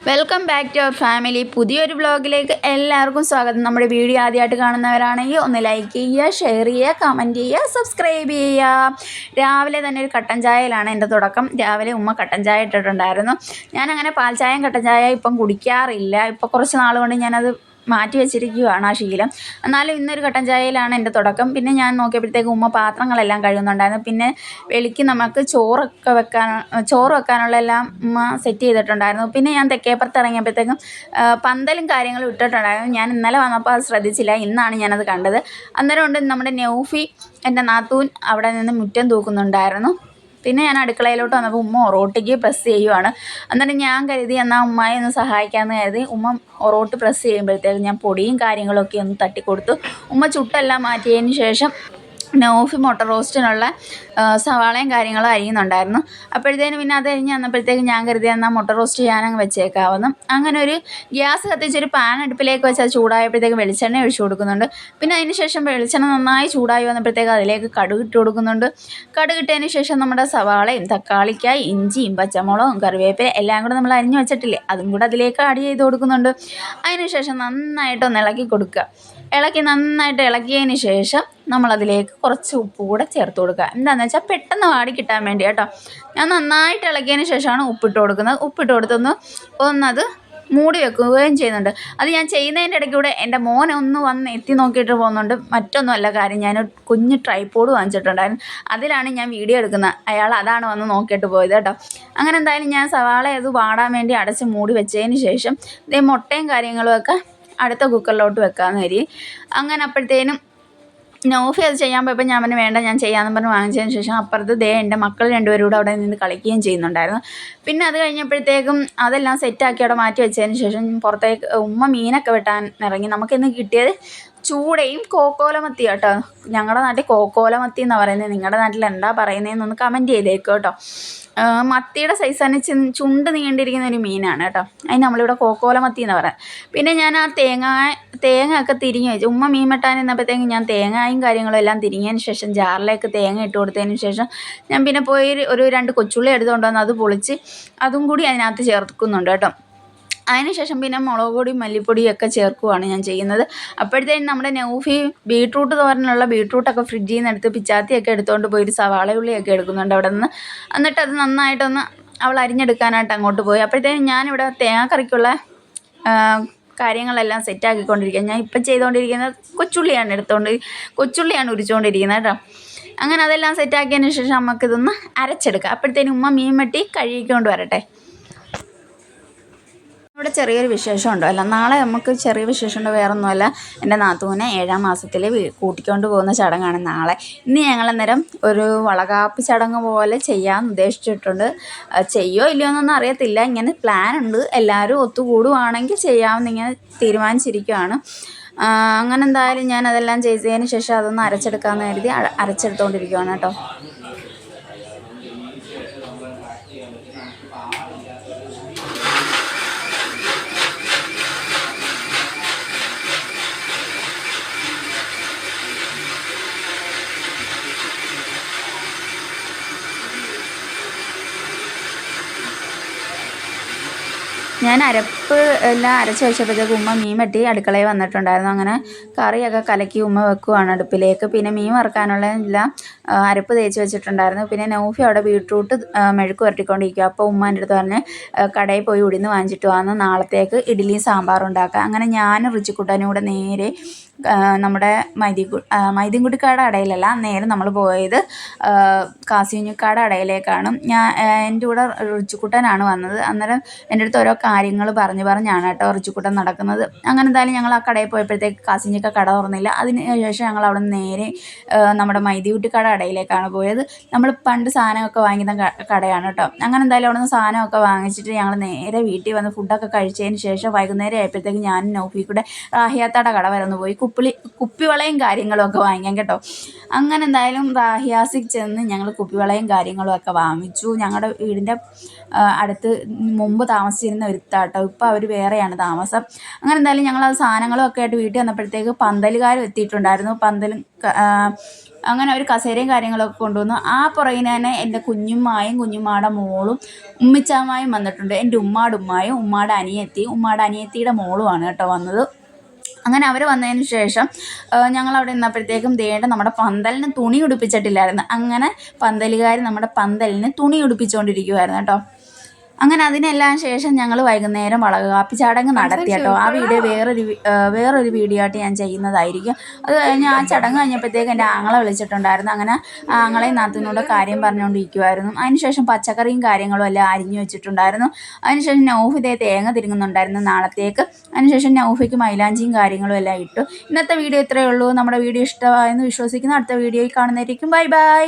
Welcome back to our family. പുതിയൊരു വ്ളോഗിലേക്ക് എല്ലാവർക്കും സ്വാഗതം. നമ്മുടെ വീഡിയോ ആദ്യമായിട്ട് കാണുന്നവരാണെങ്കിൽ ഒന്ന് ലൈക്ക് ചെയ്യുക, ഷെയർ ചെയ്യുക, കമൻറ്റ് ചെയ്യുക, സബ്സ്ക്രൈബ് ചെയ്യുക. രാവിലെ തന്നെ ഒരു കട്ടൻ ചായയിലാണ് എൻ്റെ തുടക്കം. രാവിലെ ഉമ്മ കട്ടൻ ചായ ഇട്ടിട്ടുണ്ടായിരുന്നു. ഞാനങ്ങനെ പാൽ ചായയും കട്ടൻ ചായ ഇപ്പം കുടിക്കാറില്ല. ഇപ്പോൾ കുറച്ച് നാൾ കൊണ്ട് ഞാനത് മാറ്റി വെച്ചിരിക്കുകയാണ് ആ ശീലം. എന്നാലും ഇന്നൊരു കട്ടൻ ചായയിലാണ് എൻ്റെ തുടക്കം. പിന്നെ ഞാൻ നോക്കിയപ്പോഴത്തേക്ക് ഉമ്മ പാത്രങ്ങളെല്ലാം കഴുകുന്നുണ്ടായിരുന്നു. പിന്നെ വെളിക്ക് നമുക്ക് ചോറ് വെക്കാനുള്ള എല്ലാം ഉമ്മ സെറ്റ് ചെയ്തിട്ടുണ്ടായിരുന്നു. പിന്നെ ഞാൻ തെക്കേപ്പുറത്ത് ഇറങ്ങിയപ്പോഴത്തേക്കും പന്തലും കാര്യങ്ങളും ഇട്ടിട്ടുണ്ടായിരുന്നു. ഞാൻ ഇന്നലെ വന്നപ്പോൾ അത് ശ്രദ്ധിച്ചില്ല, ഇന്നാണ് ഞാനത് കണ്ടത്. അന്നേരം ഉണ്ട് നമ്മുടെ നൗഫി എൻ്റെ നാത്തൂൻ അവിടെ നിന്ന് മുറ്റം തൂക്കുന്നുണ്ടായിരുന്നു. പിന്നെ ഞാൻ അടുക്കളയിലോട്ട് വന്നപ്പോൾ ഉമ്മ ഒറോട്ടിക്ക് പ്രസ് ചെയ്യുവാണ്. എന്നിട്ട് ഞാൻ കരുതി എന്നാൽ ഉമ്മയെ ഒന്ന് സഹായിക്കാമെന്ന് കരുതി ഉമ്മ ഒറോട്ട് പ്രസ് ചെയ്യുമ്പോഴത്തേക്ക് ഞാൻ പൊടിയും കാര്യങ്ങളൊക്കെ ഒന്ന് തട്ടിക്കൊടുത്തു. ഉമ്മ ചുട്ടെല്ലാം മാറ്റിയതിന് ശേഷം നൗഫി മുട്ട റോസ്റ്റിനുള്ള സവാളയും കാര്യങ്ങളും അരിയുന്നുണ്ടായിരുന്നു. അപ്പോഴത്തേനും പിന്നെ അത് അരിഞ്ഞ് വന്നപ്പോഴത്തേക്കും ഞാൻ കരുതി എന്നാൽ മുട്ട റോസ്റ്റ് ചെയ്യാനങ്ങ് വെച്ചേക്കാവുന്നു. അങ്ങനെ ഒരു ഗ്യാസ് കത്തിച്ചൊരു പാൻ അടുപ്പിലേക്ക് വെച്ച് അത് ചൂടായപ്പോഴത്തേക്കും വെളിച്ചെണ്ണ ഒഴിച്ചു കൊടുക്കുന്നുണ്ട്. പിന്നെ അതിന് ശേഷം വെളിച്ചെണ്ണ നന്നായി ചൂടായി വന്നപ്പോഴത്തേക്ക് അതിലേക്ക് കടുക് ഇട്ട് കൊടുക്കുന്നുണ്ട്. കടുക് ഇട്ടതിന് ശേഷം നമ്മുടെ സവാളയും തക്കാളിക്കായി ഇഞ്ചിയും പച്ചമുളകും കറിവേപ്പില എല്ലാം കൂടെ നമ്മൾ അരിഞ്ഞ് വെച്ചിട്ടില്ലേ, അതും കൂടെ അതിലേക്ക് ആഡ് ചെയ്ത് കൊടുക്കുന്നുണ്ട്. അതിന് ശേഷം നന്നായിട്ടൊന്ന് ഇളക്കി കൊടുക്കുക. നന്നായിട്ട് ഇളക്കിയതിന് ശേഷം നമ്മളതിലേക്ക് കുറച്ച് ഉപ്പ് കൂടെ ചേർത്ത് കൊടുക്കുക. എന്താണെന്ന് വെച്ചാൽ പെട്ടെന്ന് വാടി കിട്ടാൻ വേണ്ടി കേട്ടോ. ഞാൻ നന്നായിട്ട് ഇളക്കിയതിന് ശേഷമാണ് ഉപ്പിട്ട് കൊടുക്കുന്നത്. ഉപ്പിട്ട് ഒന്നത് മൂടി വെക്കുകയും ചെയ്യുന്നുണ്ട്. അത് ഞാൻ ചെയ്യുന്നതിൻ്റെ ഇടയ്ക്കൂടെ എൻ്റെ മോനെ ഒന്ന് വന്ന് എത്തി നോക്കിയിട്ട് പോകുന്നുണ്ട്. മറ്റൊന്നുമല്ല കാര്യം, ഞാൻ കുഞ്ഞ് ട്രൈപോഡ് വാങ്ങിച്ചിട്ടുണ്ടായിരുന്നു. അതിലാണ് ഞാൻ വീഡിയോ എടുക്കുന്നത്. അയാൾ അതാണ് വന്ന് നോക്കിയിട്ട് പോയത് കേട്ടോ. അങ്ങനെ എന്തായാലും ഞാൻ സവാള അത് വാടാൻ വേണ്ടി അടച്ച് മൂടി വെച്ചതിന് ശേഷം ഇതേ മുട്ടയും കാര്യങ്ങളുമൊക്കെ അടുത്ത കുക്കറിലോട്ട് വെക്കാമെന്ന് കരുതി. അങ്ങനെ അപ്പോഴത്തേനും നൗഫി അത് ചെയ്യാൻ പോയപ്പോൾ ഞാൻ പറഞ്ഞു വേണ്ട, ഞാൻ ചെയ്യാമെന്ന് പറഞ്ഞ് വാങ്ങിച്ചതിന് ശേഷം അപ്പുറത്ത് എൻ്റെ മക്കൾ രണ്ടുപേരും കൂടെ അവിടെ നിന്ന് കളിക്കുകയും ചെയ്യുന്നുണ്ടായിരുന്നു. പിന്നെ അത് കഴിഞ്ഞപ്പോഴത്തേക്കും അതെല്ലാം സെറ്റാക്കി അവിടെ മാറ്റി വെച്ചതിന് ശേഷം പുറത്തേക്ക് ഉമ്മ മീനൊക്കെ വെട്ടാൻ ഇറങ്ങി. നമുക്കിന്ന് കിട്ടിയത് ചൂടയും കോക്കോലമത്തി കേട്ടോ. ഞങ്ങളുടെ നാട്ടിൽ കോക്കോലമത്തി എന്നാണ് പറയുന്നത്. നിങ്ങളുടെ നാട്ടിൽ എന്താ പറയുന്നതെന്നൊന്ന് കമൻറ്റ് ചെയ്തേക്കും കേട്ടോ. മത്തിയുടെ സൈസ് തന്നെ ചുണ്ട് നീണ്ടിരിക്കുന്ന ഒരു മീനാണ് കേട്ടോ. അതിന് നമ്മളിവിടെ കോക്കോലമത്തി എന്ന് പറയാം. പിന്നെ ഞാൻ ആ തേങ്ങ ഒക്കെ തിരിഞ്ഞ് വെച്ചു. ഉമ്മ മീൻ വെട്ടാൻ നിന്നപ്പോഴത്തേക്കും ഞാൻ തേങ്ങയും കാര്യങ്ങളും എല്ലാം തിരിഞ്ഞതിന് ശേഷം ജാറിലേക്ക് തേങ്ങ ഇട്ട് കൊടുത്തതിന് ശേഷം ഞാൻ പിന്നെ പോയി ഒരു 2 കൊച്ചുള്ളി എടുത്തുകൊണ്ട് വന്ന് അത് പൊളിച്ച് അതും കൂടി അതിനകത്ത് ചേർക്കുന്നുണ്ട് കേട്ടോ. അതിനുശേഷം പിന്നെ മുളക് പൊടിയും മല്ലിപ്പൊടിയും ഒക്കെ ചേർക്കുകയാണ് ഞാൻ ചെയ്യുന്നത്. അപ്പോഴത്തേനും നമ്മുടെ നൗഫി ബീട്രൂട്ട് തോരനുള്ള ബീട്രൂട്ടൊക്കെ ഫ്രിഡ്ജിൽ നിന്ന് എടുത്ത് പിച്ചാത്തിയൊക്കെ എടുത്തുകൊണ്ട് പോയി ഒരു സവാള ഉള്ളിയൊക്കെ എടുക്കുന്നുണ്ട് അവിടെ നിന്ന്. എന്നിട്ട് അത് നന്നായിട്ടൊന്ന് അവൾ അരിഞ്ഞെടുക്കാനായിട്ട് അങ്ങോട്ട് പോയി. അപ്പോഴത്തേനും ഞാനിവിടെ തേങ്ങാക്കറിക്കുള്ള കാര്യങ്ങളെല്ലാം സെറ്റാക്കിക്കൊണ്ടിരിക്കുക. ഞാൻ ഇപ്പം ചെയ്തുകൊണ്ടിരിക്കുന്നത് കൊച്ചുള്ളിയാണ് ഉരിച്ചുകൊണ്ടിരിക്കുന്നത് കേട്ടോ. അങ്ങനെ അതെല്ലാം സെറ്റാക്കിയതിന് ശേഷം നമുക്കിതൊന്ന് അരച്ചെടുക്കാം. അപ്പോഴത്തേനും ഉമ്മ മീൻ വെട്ടി കഴുകിക്കൊണ്ട് വരട്ടെ. ഇവിടെ ചെറിയൊരു വിശേഷമുണ്ടോ അല്ല, നാളെ നമുക്ക് ചെറിയ വിശേഷമുണ്ട്. വേറൊന്നുമല്ല, എൻ്റെ നാത്തൂനെ 7ാം മാസത്തിൽ കൂട്ടിക്കൊണ്ട് പോകുന്ന ചടങ്ങാണ് നാളെ. ഇന്ന് ഞങ്ങളന്നേരം ഒരു വളകാപ്പ് ചടങ്ങ് പോലെ ചെയ്യാൻ ഉദ്ദേശിച്ചിട്ടുണ്ട്. ചെയ്യോ ഇല്ലയോ എന്നൊന്നും അറിയത്തില്ല. ഇങ്ങനെ പ്ലാനുണ്ട്. എല്ലാവരും ഒത്തുകൂടുവാണെങ്കിൽ ചെയ്യാമെന്നിങ്ങനെ തീരുമാനിച്ചിരിക്കുകയാണ്. അങ്ങനെ എന്തായാലും ഞാൻ അതെല്ലാം ചെയ്തതിന് ശേഷം അതൊന്ന് അരച്ചെടുക്കാമെന്ന് കരുതി അരച്ചെടുത്തുകൊണ്ടിരിക്കുകയാണ് കേട്ടോ. ഞാൻ അരപ്പ് എല്ലാം അരച്ച് വെച്ചപ്പോഴത്തേക്ക് ഉമ്മ മീൻ വെട്ടി അടുക്കളയിൽ വന്നിട്ടുണ്ടായിരുന്നു. അങ്ങനെ കറിയൊക്കെ കലക്കി ഉമ്മ വെക്കുവാണ് അടുപ്പിലേക്ക്. പിന്നെ മീൻ വറുക്കാനുള്ള എല്ലാം അരപ്പ് തേച്ച് വെച്ചിട്ടുണ്ടായിരുന്നു. പിന്നെ നൗഫി അവിടെ ബീട്രൂട്ട് മെഴുക്ക് പുരട്ടിക്കൊണ്ടിരിക്കുക. അപ്പോൾ ഉമ്മ എൻ്റെ അടുത്ത് പറഞ്ഞ് കടയിൽ പോയി ഉഴുന്ന് വാങ്ങിച്ചിട്ട് വന്ന് നാളത്തേക്ക് ഇഡ്ഡലിയും സാമ്പാറും ഉണ്ടാക്കുക. അങ്ങനെ ഞാനും റിച്ചിക്കുട്ടനും കൂടെ നേരെ നമ്മുടെ മൈദീൻകുട്ടിക്കാട് അടയിലല്ല, നേരെ നമ്മൾ പോയത് കാസിനിക്കാട് അടയിലേക്കാണ്. എൻ്റെ കൂടെ റിച്ചിക്കുട്ടനാണ് വന്നത്. അന്നേരം എൻ്റെ അടുത്ത് ഓരോ കാര്യങ്ങൾ പറഞ്ഞാണ് കേട്ടോ റിച്ചിക്കുട്ടൻ നടക്കുന്നത്. അങ്ങനെ എന്തായാലും ഞങ്ങൾ ആ കടയിൽ പോയപ്പോഴത്തേക്ക് കാസിനിക്ക കട തുറന്നില്ല. അതിന് ശേഷം ഞങ്ങൾ അവിടെ നിന്ന് നേരെ നമ്മുടെ മൈദീൻകുട്ടിക്കാട് അടയിലേക്കാണ് പോയത്. നമ്മൾ പണ്ട് സാധനമൊക്കെ വാങ്ങിക്കുന്ന കടയാണ് കേട്ടോ. അങ്ങനെ എന്തായാലും അവിടെ നിന്ന് സാധനമൊക്കെ വാങ്ങിച്ചിട്ട് ഞങ്ങൾ നേരെ വീട്ടിൽ വന്ന് ഫുഡൊക്കെ കഴിച്ചതിന് ശേഷം വൈകുന്നേരം ആയപ്പോഴത്തേക്ക് ഞാനും നൗഫി കൂടെ റാഹിയാത്തയുടെ കട വരെ ഒന്ന് പോയി കുപ്പിവളയും കാര്യങ്ങളും ഒക്കെ വാങ്ങിക്കാം കേട്ടോ. അങ്ങനെ എന്തായാലും റാഹിയാസിൽ ചെന്ന് ഞങ്ങൾ കുപ്പിവളയും കാര്യങ്ങളും ഒക്കെ വാങ്ങിച്ചു. ഞങ്ങളുടെ വീടിൻ്റെ അടുത്ത് മുമ്പ് താമസിച്ചിരുന്ന ഒരുത്താട്ടോ, ഇപ്പോൾ അവർ വേറെയാണ് താമസം. അങ്ങനെ എന്തായാലും ഞങ്ങളത് സാധനങ്ങളും ഒക്കെ ആയിട്ട് വീട്ടിൽ വന്നപ്പോഴത്തേക്ക് പന്തലുകാരും എത്തിയിട്ടുണ്ടായിരുന്നു. അങ്ങനെ ഒരു കസേരയും കാര്യങ്ങളൊക്കെ കൊണ്ടുവന്നു. ആ പുറകിന് തന്നെ എൻ്റെ കുഞ്ഞുമ്മായുടെ മോളും ഉമ്മിച്ചാമ്മായും വന്നിട്ടുണ്ട്. എൻ്റെ ഉമ്മായുടെ ഉമ്മായുടെ അനിയത്തിയുടെ മോളുമാണ് കേട്ടോ വന്നത്. അങ്ങനെ അവർ വന്നതിന് ശേഷം ഞങ്ങളവിടെ നിന്നപ്പോഴത്തേക്കും നമ്മുടെ പന്തലിന് തുണി ഉടുപ്പിച്ചിട്ടില്ലായിരുന്നു. അങ്ങനെ പന്തലുകാർ നമ്മുടെ പന്തലിന് തുണി ഉടുപ്പിച്ചുകൊണ്ടിരിക്കുമായിരുന്നു കേട്ടോ. അങ്ങനെ അതിനെല്ലാം ശേഷം ഞങ്ങൾ വൈകുന്നേരം വളകാപ്പി ചടങ്ങ് നടത്തി കേട്ടോ. ആ വീഡിയോ വേറൊരു വീഡിയോ ആയിട്ട് ഞാൻ ചെയ്യുന്നതായിരിക്കും. അത് കഴിഞ്ഞ് ആ ചടങ്ങ് കഴിഞ്ഞപ്പോഴത്തേക്ക് എൻ്റെ ആങ്ങളെ വിളിച്ചിട്ടുണ്ടായിരുന്നു. അങ്ങനെ ആങ്ങളെയും നാത്തൂനോട് കാര്യം പറഞ്ഞുകൊണ്ടിരിക്കുമായിരുന്നു. അതിനുശേഷം പച്ചക്കറിയും കാര്യങ്ങളും എല്ലാം അരിഞ്ഞു വെച്ചിട്ടുണ്ടായിരുന്നു. അതിനുശേഷം നൗഫ് തേങ്ങ തിരുങ്ങുന്നുണ്ടായിരുന്നു നാളത്തേക്ക്. അതിനുശേഷം നൗഫയ്ക്ക് മൈലാഞ്ചിയും കാര്യങ്ങളും എല്ലാം ഇട്ടു. ഇന്നത്തെ വീഡിയോ ഇത്രയേ ഉള്ളൂ. നമ്മുടെ വീഡിയോ ഇഷ്ടമായെന്ന് വിശ്വസിക്കുന്നു. അടുത്ത വീഡിയോയിൽ കാണുന്നതായിരിക്കും. Bye bye.